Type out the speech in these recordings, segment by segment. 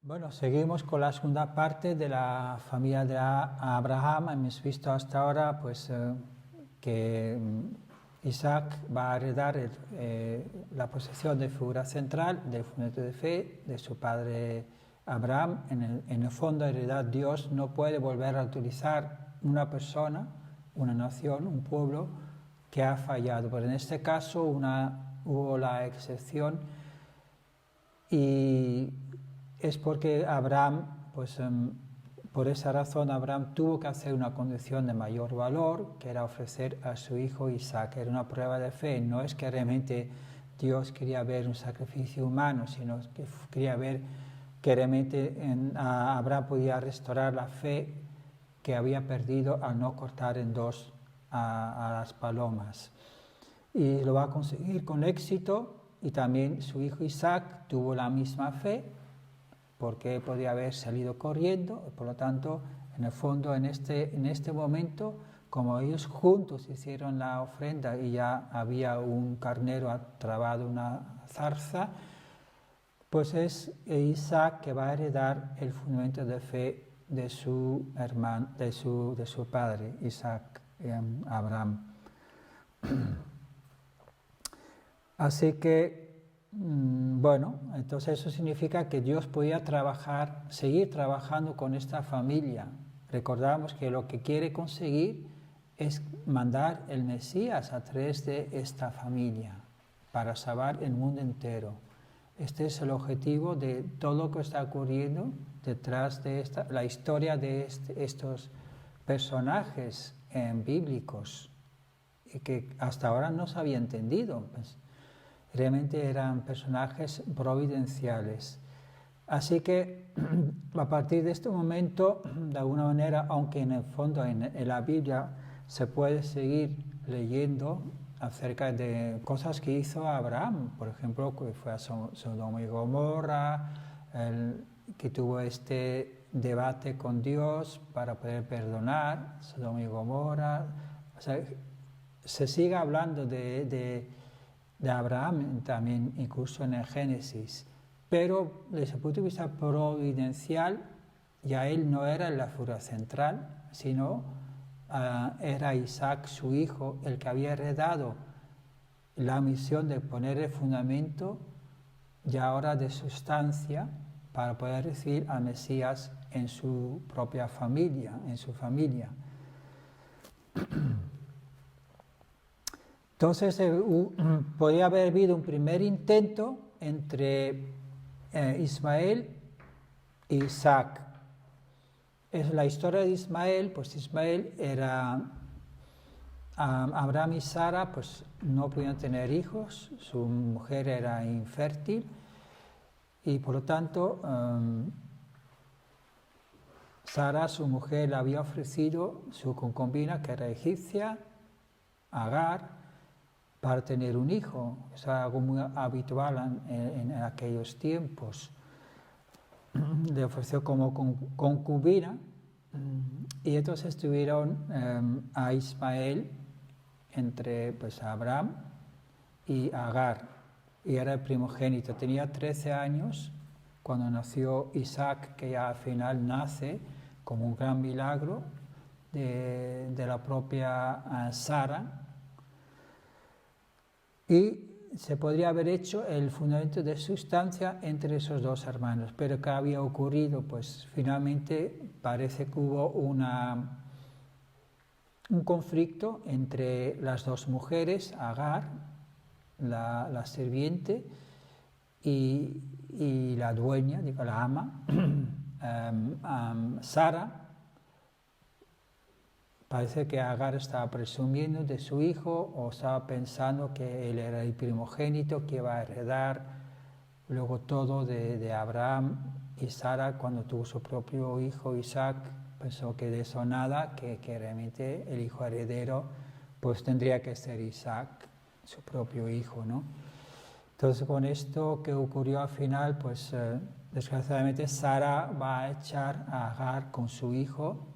Bueno, seguimos con la segunda parte de la familia de Abraham. Hemos visto hasta ahora que Isaac va a heredar la posesión de figura central del fundamento de fe de su padre Abraham. En el fondo, heredar Dios no puede volver a utilizar una persona, una nación, un pueblo que ha fallado. Pero en este caso hubo la excepción y es porque Abraham, por esa razón Abraham tuvo que hacer una condición de mayor valor, que era ofrecer a su hijo Isaac. Era una prueba de fe, no es que realmente Dios quería ver un sacrificio humano, sino que quería ver que realmente Abraham podía restaurar la fe que había perdido al no cortar en dos a las palomas. Y lo va a conseguir con éxito, y también su hijo Isaac tuvo la misma fe, porque podía haber salido corriendo. Por lo tanto, en el fondo, en este momento, como ellos juntos hicieron la ofrenda y ya había un carnero trabado una zarza, pues es Isaac que va a heredar el fundamento de fe de su hermano, de su padre, Isaac, Abraham. Así que, bueno, entonces eso significa que Dios podía seguir trabajando con esta familia. Recordamos que lo que quiere conseguir es mandar el Mesías a través de esta familia para salvar el mundo entero. Este es el objetivo de todo lo que está ocurriendo detrás de la historia de estos personajes bíblicos, y que hasta ahora no se había entendido. Realmente eran personajes providenciales. Así que a partir de este momento, de alguna manera, aunque en el fondo en la Biblia se puede seguir leyendo acerca de cosas que hizo Abraham, por ejemplo, que fue a Sodoma y Gomorra, que tuvo este debate con Dios para poder perdonar Sodoma y Gomorra. O sea, se sigue hablando de Abraham también, incluso en el Génesis, pero desde el punto de vista providencial, ya él no era la figura central, sino era Isaac, su hijo, el que había heredado la misión de poner el fundamento, ya ahora de sustancia, para poder recibir al Mesías en su propia familia, en su familia. Entonces podría haber habido un primer intento entre Ismael e Isaac. Es la historia de Ismael. Pues Ismael era Abraham y Sara, pues no podían tener hijos, su mujer era infértil y por lo tanto Sara, su mujer, le había ofrecido su concubina, que era egipcia, Agar, para tener un hijo. Es algo muy habitual en aquellos tiempos. Le ofreció como concubina, y entonces tuvieron a Ismael entre Abraham y Agar, y era el primogénito. Tenía 13 años cuando nació Isaac, que ya al final nace como un gran milagro de la propia Sara. Y se podría haber hecho el fundamento de sustancia entre esos dos hermanos. Pero ¿qué había ocurrido? Pues finalmente parece que hubo un conflicto entre las dos mujeres, Agar, la sirviente, y la dueña, la ama, Sara. Parece que Agar estaba presumiendo de su hijo, o estaba pensando que él era el primogénito que iba a heredar luego todo de Abraham. Y Sara, cuando tuvo su propio hijo Isaac, pensó que de eso nada, que realmente el hijo heredero pues tendría que ser Isaac, su propio hijo, ¿no? Entonces, con esto que ocurrió al final, pues desgraciadamente Sara va a echar a Agar con su hijo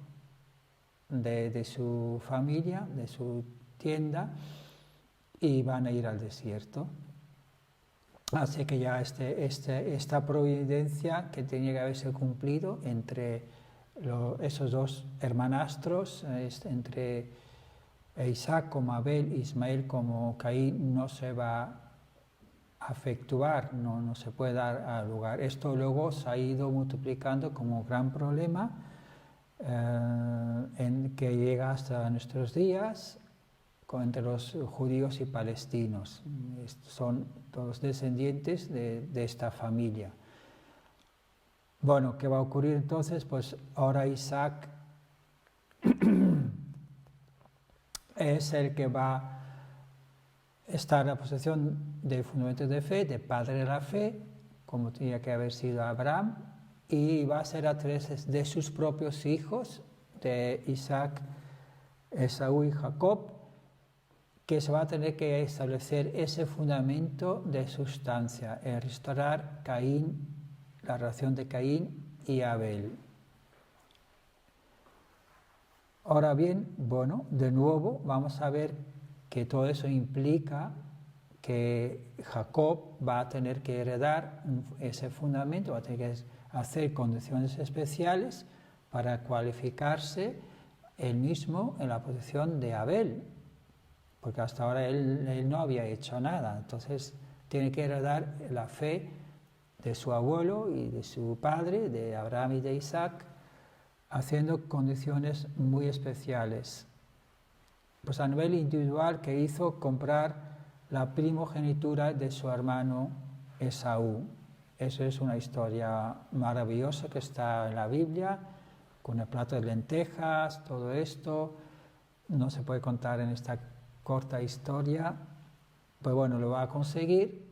de su familia, de su tienda, y van a ir al desierto. Así que ya esta providencia que tenía que haberse cumplido entre esos dos hermanastros, entre Isaac como Abel, Ismael como Caín, no se va a efectuar, no se puede dar lugar. Esto luego se ha ido multiplicando como gran problema en que llega hasta nuestros días entre los judíos y palestinos. Son todos descendientes de esta familia. Bueno, ¿qué va a ocurrir entonces? Pues ahora Isaac es el que va a estar en la posesión del fundamento de fe, de padre de la fe, como tenía que haber sido Abraham, y va a ser a través de sus propios hijos, de Isaac, Esaú y Jacob, que se va a tener que establecer ese fundamento de sustancia, el restaurar Caín, la relación de Caín y Abel. Ahora bien, bueno, de nuevo vamos a ver que todo eso implica que Jacob va a tener que heredar ese fundamento, va a tener que hacer condiciones especiales para cualificarse él mismo en la posición de Abel, porque hasta ahora él no había hecho nada, entonces tiene que heredar la fe de su abuelo y de su padre, de Abraham y de Isaac, haciendo condiciones muy especiales. Pues a nivel individual, que hizo comprar la primogenitura de su hermano Esaú. Eso es una historia maravillosa que está en la Biblia, con el plato de lentejas, todo esto. No se puede contar en esta corta historia. Pues bueno, lo va a conseguir.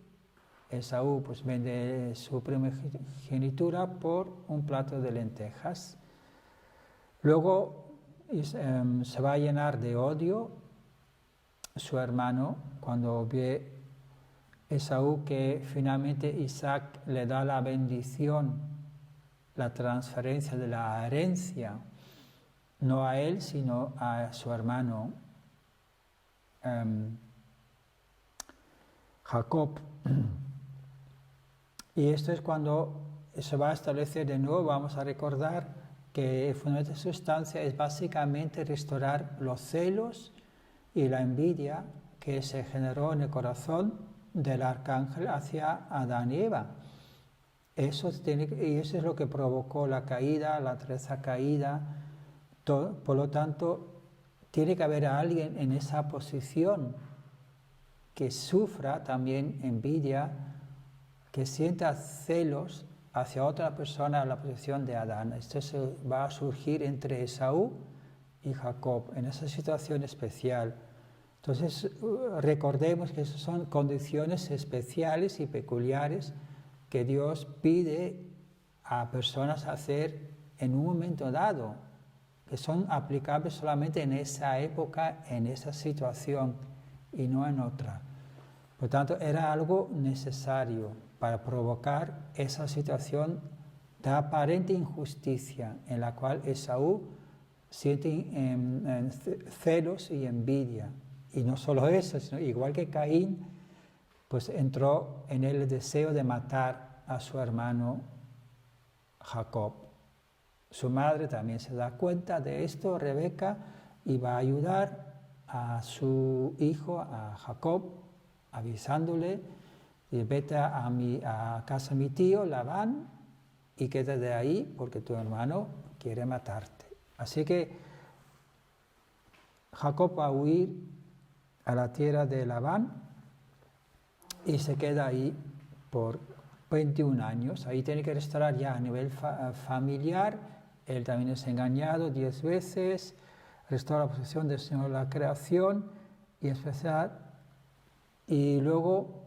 Esaú pues vende su primogenitura por un plato de lentejas. Luego se va a llenar de odio su hermano cuando ve Esaú que finalmente Isaac le da la bendición, la transferencia de la herencia, no a él sino a su hermano Jacob. Y esto es cuando se va a establecer de nuevo, vamos a recordar que el fundamento de sustancia es básicamente restaurar los celos y la envidia que se generó en el corazón del arcángel hacia Adán y Eva. Y eso es lo que provocó la caída, la naturaleza caída. Por lo tanto, tiene que haber alguien en esa posición que sufra también envidia, que sienta celos hacia otra persona en la posición de Adán. Esto va a surgir entre Esaú y Jacob en esa situación especial. Entonces recordemos que esas son condiciones especiales y peculiares que Dios pide a personas hacer en un momento dado, que son aplicables solamente en esa época, en esa situación y no en otra. Por tanto, era algo necesario para provocar esa situación de aparente injusticia en la cual Esaú siente celos y envidia. Y no solo eso, sino igual que Caín, pues entró en el deseo de matar a su hermano Jacob. Su madre también se da cuenta de esto, Rebeca, y va a ayudar a su hijo, a Jacob, avisándole, y vete a casa de mi tío, Labán, y quédate ahí porque tu hermano quiere matarte. Así que Jacob va a huir a la tierra de Labán y se queda ahí por 21 años. Ahí tiene que restaurar ya a nivel familiar. Él también es engañado 10 veces, restaura la posesión del Señor de la creación y especial. Y luego,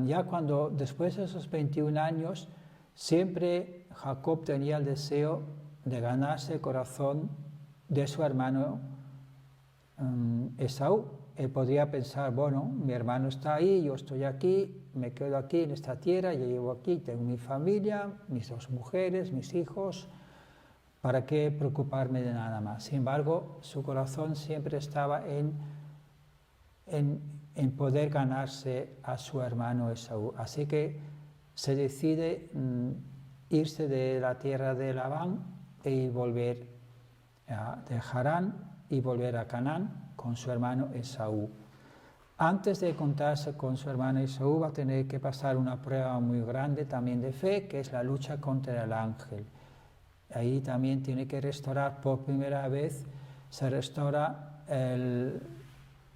ya cuando después de esos 21 años, siempre Jacob tenía el deseo de ganarse el corazón de su hermano Esaú. Él podría pensar, bueno, mi hermano está ahí, yo estoy aquí, me quedo aquí en esta tierra, yo llevo aquí, tengo mi familia, mis 2 mujeres, mis hijos, ¿para qué preocuparme de nada más? Sin embargo, su corazón siempre estaba en en poder ganarse a su hermano Esaú. Así que se decide irse de la tierra de Labán y volver de Harán y volver a Canaán con su hermano Esaú. Antes de encontrarse con su hermano Esaú va a tener que pasar una prueba muy grande también de fe, que es la lucha contra el ángel. Ahí también tiene que restaurar por primera vez, se restaura el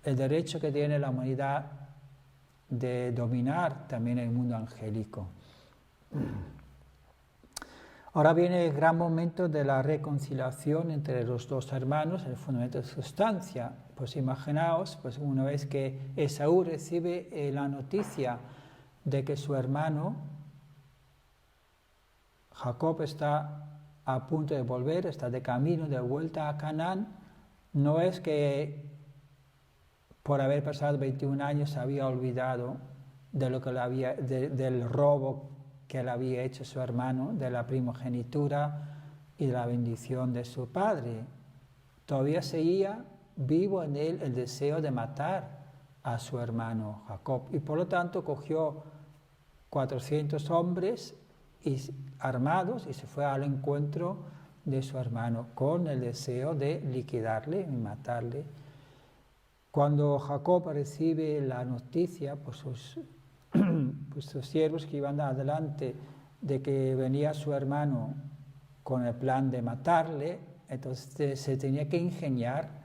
derecho que tiene la humanidad de dominar también el mundo angélico. Ahora viene el gran momento de la reconciliación entre los dos hermanos, el fundamento de sustancia. Pues imaginaos, pues una vez que Esaú recibe la noticia de que su hermano Jacob está a punto de volver, está de camino de vuelta a Canaán, no es que por haber pasado 21 años se había olvidado de lo que del robo que le había hecho su hermano, de la primogenitura y de la bendición de su padre. Todavía seguía vivo en él el deseo de matar a su hermano Jacob, y por lo tanto cogió 400 hombres armados y se fue al encuentro de su hermano con el deseo de liquidarle y matarle. Cuando Jacob recibe la noticia por sus siervos que iban adelante de que venía su hermano con el plan de matarle, entonces se tenía que ingeniar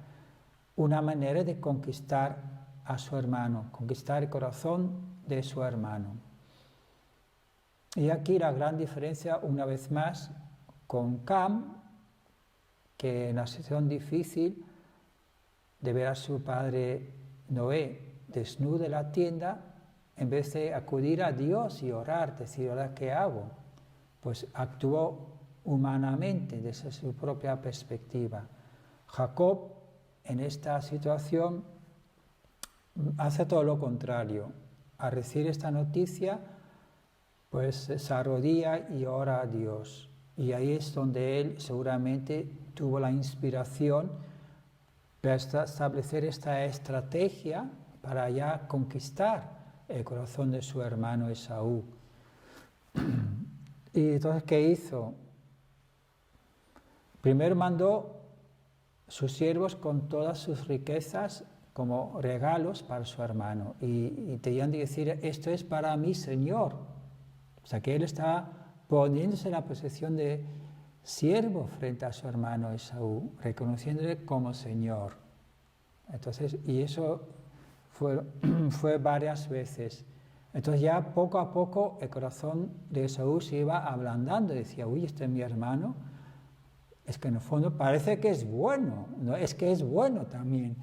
una manera de conquistar a su hermano, conquistar el corazón de su hermano. Y aquí la gran diferencia, una vez más, con Cam, que en la situación difícil de ver a su padre Noé desnudo en la tienda, en vez de acudir a Dios y orar, decir, ¿ahora qué hago? Pues actuó humanamente desde su propia perspectiva. Jacob, en esta situación, hace todo lo contrario. Al recibir esta noticia, pues se arrodilla y ora a Dios. Y ahí es donde él seguramente tuvo la inspiración para establecer esta estrategia para ya conquistar el corazón de su hermano Esaú. Y entonces, ¿qué hizo? Primero mandó sus siervos con todas sus riquezas como regalos para su hermano. Y tenían que decir, esto es para mi Señor. O sea, que él está poniéndose en la posición de siervo frente a su hermano Esaú, reconociéndole como Señor. Entonces, y eso fue varias veces. Entonces ya poco a poco el corazón de Esaú se iba ablandando. Decía, uy, este es mi hermano. Es que en el fondo parece que es bueno, ¿no? Es que es bueno también.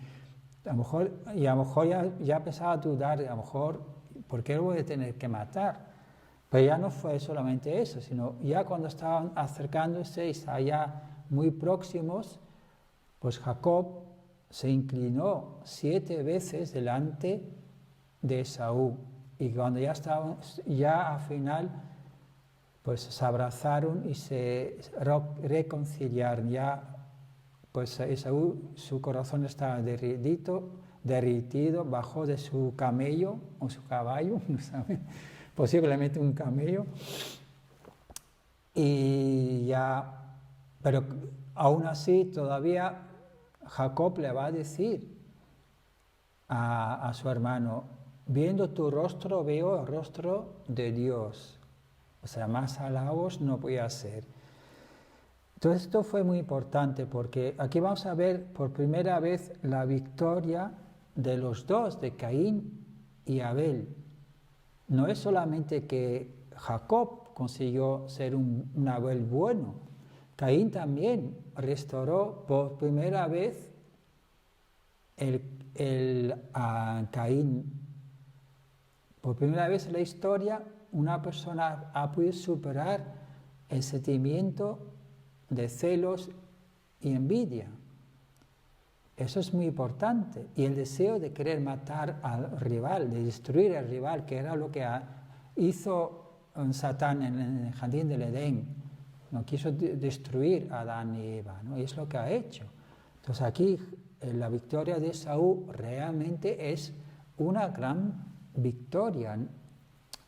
A lo mejor ya empezaba a dudar, a lo mejor, ¿por qué lo voy a tener que matar? Pero ya no fue solamente eso, sino ya cuando estaban acercándose y estaban ya muy próximos, pues Jacob se inclinó 7 veces delante de Esaú. Y cuando ya estaban, ya al final, pues se abrazaron y se reconciliaron. Ya, pues Esaú, su corazón estaba derritido, bajó de su camello o su caballo, no sabe, posiblemente un camello. Y ya, pero aún así todavía Jacob le va a decir a su hermano, viendo tu rostro veo el rostro de Dios. O sea, más halagos no voy a hacer. Entonces esto fue muy importante porque aquí vamos a ver por primera vez la victoria de los dos, de Caín y Abel. No es solamente que Jacob consiguió ser un Abel bueno, Caín también restauró por primera vez a Caín. Por primera vez en la historia, una persona ha podido superar el sentimiento de celos y envidia. Eso es muy importante. Y el deseo de querer matar al rival, de destruir al rival, que era lo que hizo Satán en el jardín del Edén. No quiso destruir a Adán y Eva, ¿no? Y es lo que ha hecho. Entonces aquí la victoria de Esaú realmente es una gran victoria.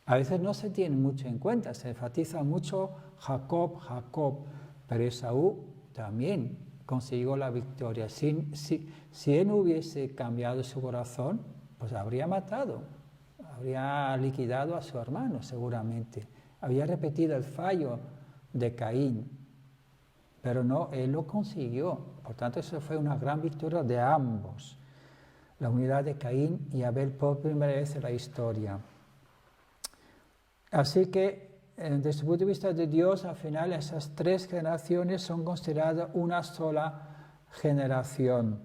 A veces no se tiene mucho en cuenta, se enfatiza mucho Jacob, pero Esaú también consiguió la victoria. Si él no hubiese cambiado su corazón, pues habría matado, habría liquidado a su hermano seguramente, había repetido el fallo de Caín, pero no, él lo consiguió. Por tanto, eso fue una gran victoria de ambos, la unidad de Caín y Abel por primera vez en la historia. Así que, desde el punto de vista de Dios, al final esas tres generaciones son consideradas una sola generación.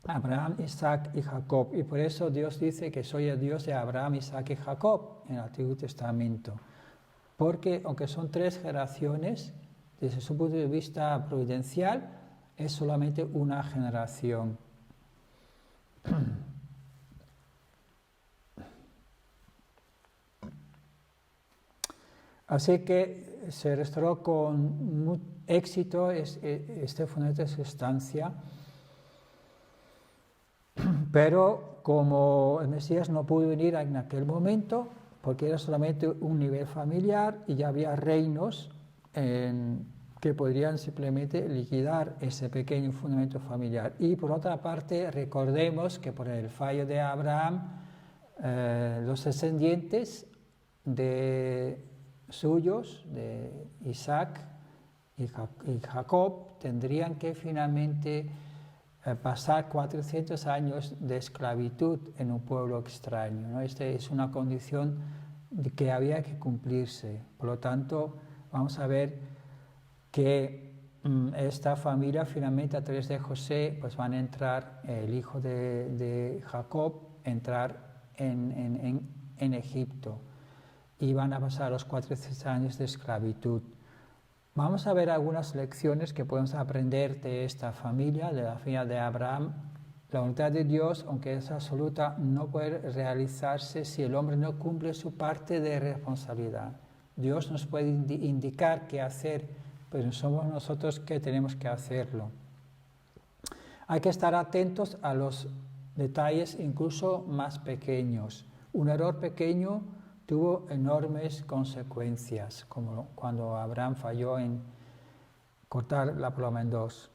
Abraham, Isaac y Jacob. Y por eso Dios dice que soy el Dios de Abraham, Isaac y Jacob en el Antiguo Testamento. Porque aunque son tres generaciones, desde su punto de vista providencial, es solamente una generación. Así que se restauró con éxito este fundamento de sustancia, pero como el Mesías no pudo venir en aquel momento, porque era solamente un nivel familiar y ya había reinos que podrían simplemente liquidar ese pequeño fundamento familiar. Y por otra parte, recordemos que por el fallo de Abraham, los descendientes suyos, de Isaac y Jacob, tendrían que finalmente pasar 400 años de esclavitud en un pueblo extraño, ¿no? Esta es una condición que había que cumplirse. Por lo tanto, vamos a ver que esta familia finalmente a través de José pues van a entrar, el hijo de Jacob, entrar en Egipto y van a pasar los 400 años de esclavitud. Vamos a ver algunas lecciones que podemos aprender de esta familia, de la familia de Abraham. La voluntad de Dios, aunque es absoluta, no puede realizarse si el hombre no cumple su parte de responsabilidad. Dios nos puede indicar qué hacer, pero somos nosotros que tenemos que hacerlo. Hay que estar atentos a los detalles incluso más pequeños. Un error pequeño tuvo enormes consecuencias, como cuando Abraham falló en cortar la paloma en dos.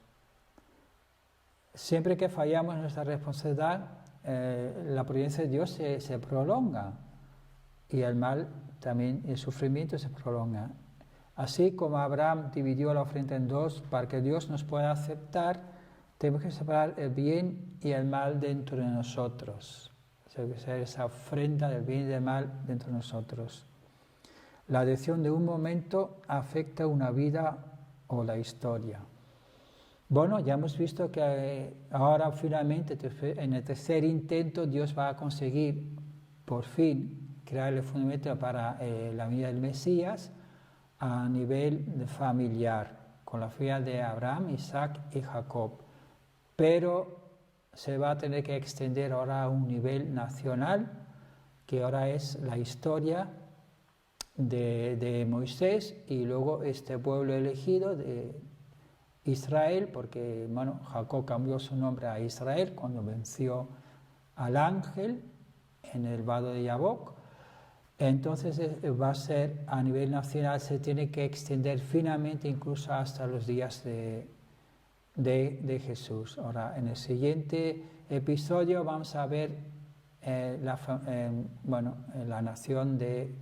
Siempre que fallamos en nuestra responsabilidad, la providencia de Dios se prolonga y el mal también, el sufrimiento se prolonga. Así como Abraham dividió la ofrenda en dos para que Dios nos pueda aceptar, tenemos que separar el bien y el mal dentro de nosotros. Esa ofrenda del bien y del mal dentro de nosotros. La decisión de un momento afecta una vida o la historia. Bueno, ya hemos visto que ahora finalmente en el tercer intento Dios va a conseguir por fin crear el fundamento para la vida del Mesías a nivel familiar, con la familia de Abraham, Isaac y Jacob. Pero se va a tener que extender ahora a un nivel nacional, que ahora es la historia de Moisés y luego este pueblo elegido de Israel, porque bueno, Jacob cambió su nombre a Israel cuando venció al ángel en el vado de Yabok. Entonces va a ser a nivel nacional, se tiene que extender finalmente incluso hasta los días de Jesús. Ahora, en el siguiente episodio vamos a ver la nación de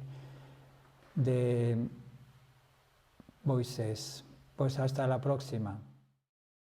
Moisés. Pues hasta la próxima.